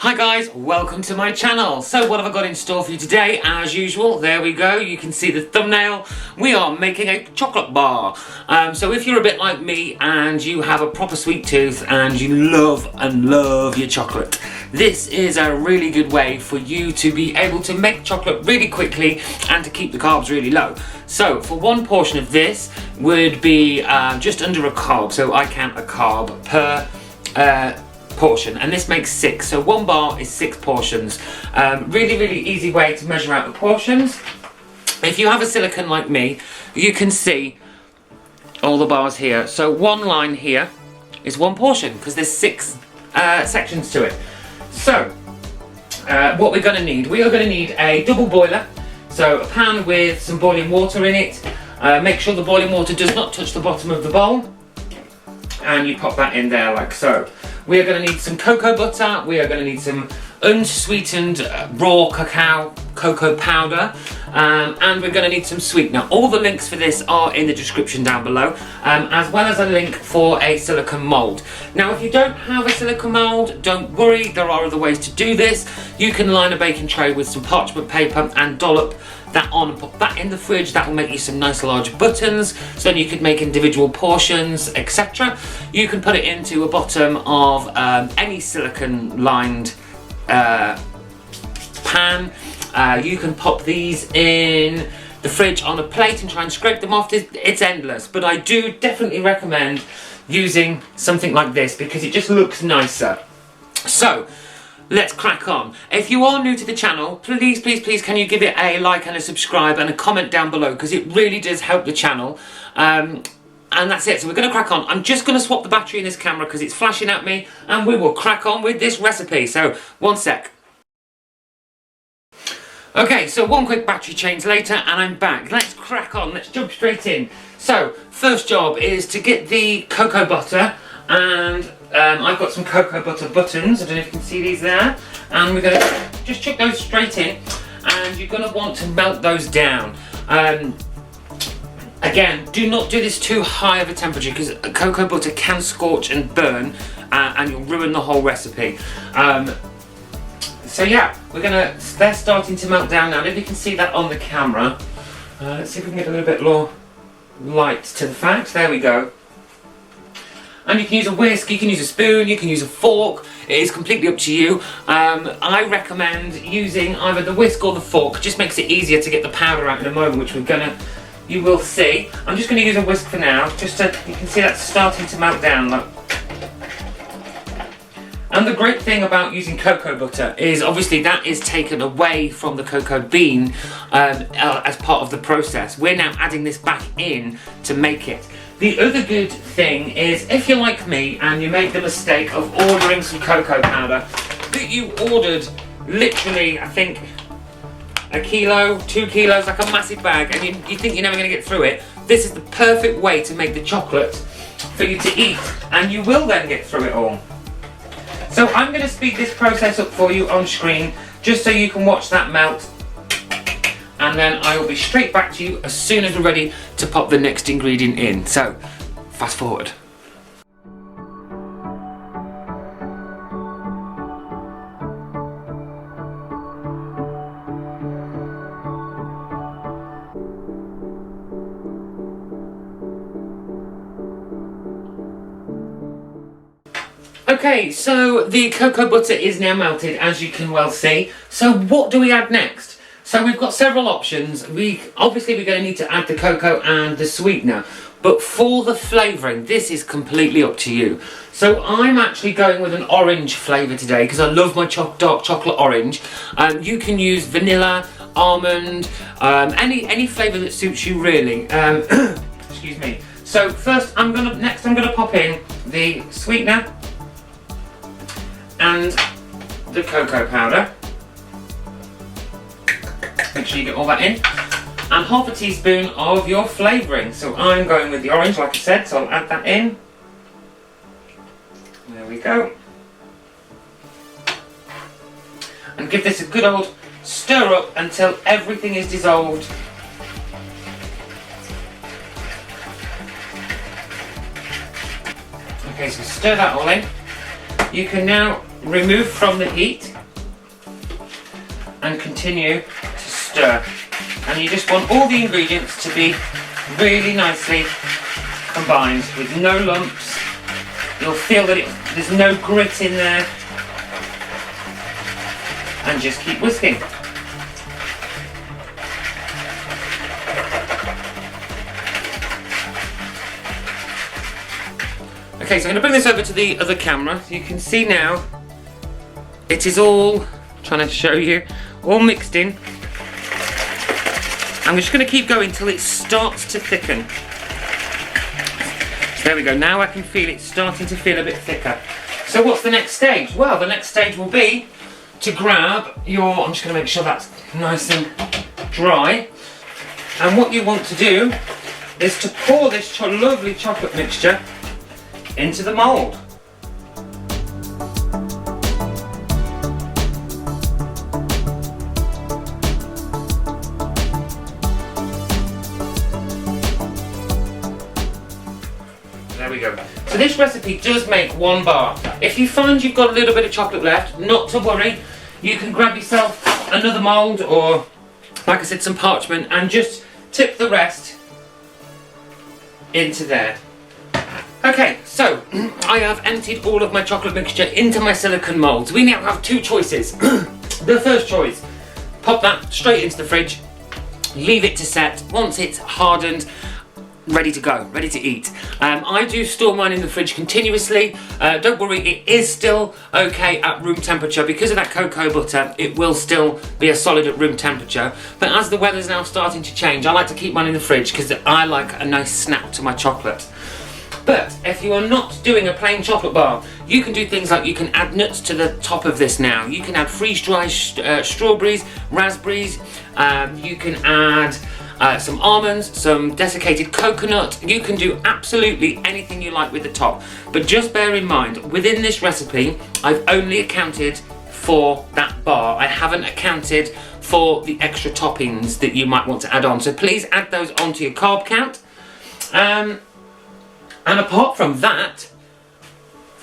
Hi guys, welcome to my channel. So what have I got in store for you today? As usual, there we go, you can see the thumbnail. We are making a chocolate bar. So if you're a bit like me and you have a proper sweet tooth and you love your chocolate, this is a really good way for you to be able to make chocolate really quickly and to keep the carbs really low. So for one portion of this would be just under a carb, so I count a carb per portion, and this makes 6, so one bar is 6 portions. Really easy way to measure out the portions. If you have a silicone like me, you can see all the bars here. So one line here is one portion because there's 6 sections to it. So what we're going to need, we are going to need a double boiler, so a pan with some boiling water in it. Make sure the boiling water does not touch the bottom of the bowl, and you pop that in there like so. We are going to need some cocoa butter, we are going to need some unsweetened raw cocoa powder, and we're going to need some sweetener. All the links for this are in the description down below, as well as a link for a silicone mould. Now if you don't have a silicone mould, don't worry, there are other ways to do this. You can line a baking tray with some parchment paper and dollop that on and put that in the fridge. That will make you some nice large buttons, so then you could make individual portions, etc. You can put it into a bottom of any silicone lined pan. You can pop these in the fridge on a plate and try and scrape them off. It's endless, but I do definitely recommend using something like this because it just looks nicer. So let's crack on. If you are new to the channel, please can you give it a like and a subscribe and a comment down below, because it really does help the channel. And that's it, so we're going to crack on. I'm just going to swap the battery in this camera because it's flashing at me, and we will crack on with this recipe. So one sec. Okay, so one quick battery change later and I'm back. Let's crack on, let's jump straight in. So first job is to get the cocoa butter, and I've got some cocoa butter buttons. I don't know if you can see these there. And we're going to just chuck those straight in, and you're going to want to melt those down. Again, do not do this too high of a temperature because cocoa butter can scorch and burn, and you'll ruin the whole recipe. So yeah, they're starting to melt down now. If you can see that on the camera, let's see if we can get a little bit more light to the fact. There we go. And you can use a whisk, you can use a spoon, you can use a fork. It is completely up to you. I recommend using either the whisk or the fork. It just makes it easier to get the powder out in a moment, which you will see. I'm just going to use a whisk for now, just so you can see that's starting to melt down. Look. And the great thing about using cocoa butter is obviously that is taken away from the cocoa bean as part of the process. We're now adding this back in to make it. The other good thing is, if you're like me and you make the mistake of ordering some cocoa powder that you ordered literally, I think, 1 kilo, 2 kilos, like a massive bag, and you think you're never going to get through it, this is the perfect way to make the chocolate for you to eat, and you will then get through it all. So I'm going to speed this process up for you on screen, just so you can watch that melt. And then I will be straight back to you as soon as we're ready to pop the next ingredient in. So, fast forward. Okay, so the cocoa butter is now melted, as you can well see. So what do we add next? So we've got several options. Obviously we're going to need to add the cocoa and the sweetener, but for the flavouring, this is completely up to you. So I'm actually going with an orange flavour today because I love my dark chocolate orange. You can use vanilla, almond, any flavour that suits you really. Excuse me. So first, next I'm gonna pop in the sweetener and the cocoa powder. Make sure you get all that in. And half a teaspoon of your flavouring. So I'm going with the orange, like I said, so I'll add that in. There we go. And give this a good old stir up until everything is dissolved. Okay, so stir that all in. You can now remove from the heat and continue to stir. And you just want all the ingredients to be really nicely combined with no lumps. You'll feel that there's no grit in there. And just keep whisking. Okay, so I'm going to bring this over to the other camera. So you can see now it is all, trying to show you, all mixed in. I'm just going to keep going till it starts to thicken. So there we go, now I can feel it starting to feel a bit thicker. So what's the next stage? Well, the next stage will be to grab your, I'm just going to make sure that's nice and dry. And what you want to do is to pour this lovely chocolate mixture into the mould. There we go. So this recipe does make 1 bar. If you find you've got a little bit of chocolate left, not to worry. You can grab yourself another mould or, like I said, some parchment and just tip the rest into there. Okay, so I have emptied all of my chocolate mixture into my silicone moulds. We now have 2 choices. The first choice, pop that straight into the fridge, leave it to set. Once it's hardened, ready to go, ready to eat. I do store mine in the fridge continuously. Don't worry, it is still okay at room temperature. Because of that cocoa butter, it will still be a solid at room temperature. But as the weather's now starting to change, I like to keep mine in the fridge because I like a nice snap to my chocolate. But if you are not doing a plain chocolate bar, you can do things like you can add nuts to the top of this now. You can add freeze-dried strawberries, raspberries, you can add some almonds, some desiccated coconut. You can do absolutely anything you like with the top. But just bear in mind, within this recipe, I've only accounted for that bar. I haven't accounted for the extra toppings that you might want to add on. So please add those onto your carb count. And apart from that,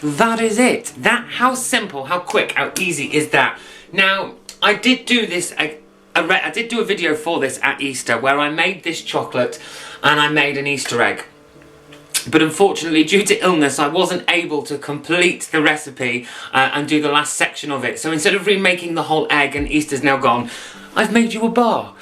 that is it. How simple, how quick, how easy is that? Now, I did do this. I did do a video for this at Easter where I made this chocolate and I made an Easter egg. But unfortunately, due to illness, I wasn't able to complete the recipe and do the last section of it. So instead of remaking the whole egg and Easter's now gone, I've made you a bar.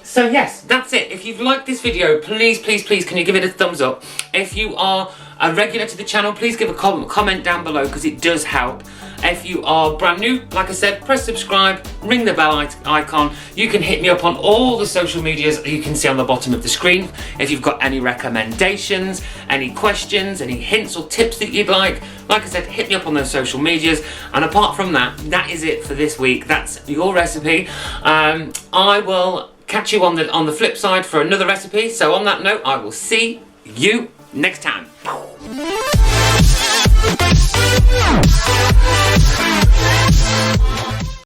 So yes, that's it. If you've liked this video, please, please, please, can you give it a thumbs up? If you are a regular to the channel, please give a comment down below because it does help. If you are brand new, like I said, press subscribe, ring the bell icon. You can hit me up on all the social medias you can see on the bottom of the screen. If you've got any recommendations, any questions, any hints or tips that you'd like I said, hit me up on those social medias. And apart from that, that is it for this week. That's your recipe. I will catch you on the flip side for another recipe. So on that note, I will see you next time.